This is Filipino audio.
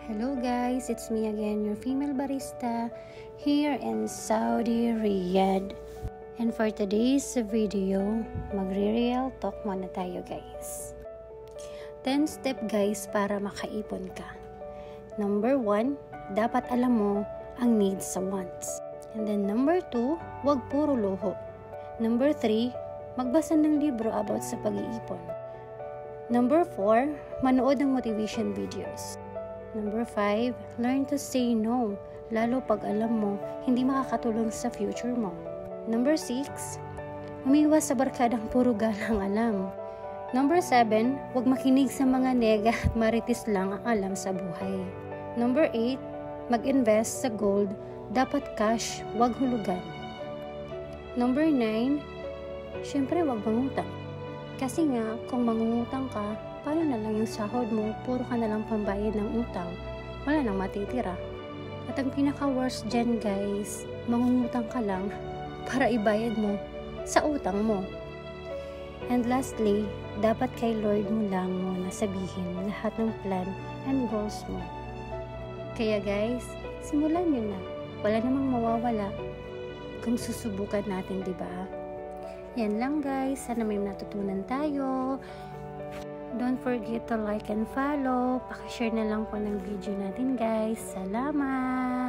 Hello guys, it's me again, your female barista here in Saudi Riyadh. And for today's video, magre-real talk muna tayo guys. 10 step guys para makaipon ka. Number 1, dapat alam mo ang needs sa wants. And then number 2, wag puro luho. Number 3, magbasa ng libro about sa pag-iipon. Number 4, manood ng motivation videos. Number 5, learn to say no, lalo pag alam mo hindi makakatulong sa future mo. Number 6, umiwas sa barkadang puro galang alam. Number 7, huwag makinig sa mga nega at marites lang ang alam sa buhay. Number 8, mag-invest sa gold, dapat cash, huwag hulugan. Number 9, syempre huwag mangutang. Kasi nga, kung mangungutang ka, paano na lang yung sahod mo, puro ka na lang pambayad ng utang, wala nang matitira. At ang pinaka-worst dyan guys, mangungutang ka lang para ibayad mo sa utang mo. And lastly, dapat kay Lord mo lang muna sabihin lahat ng plan and goals mo. Kaya guys, simulan nyo na. Wala namang mawawala kung susubukan natin, diba? Yan lang guys, sana may natutunan tayo. Don't forget to like and follow. Pakishare na lang po ng video natin guys. Salamat!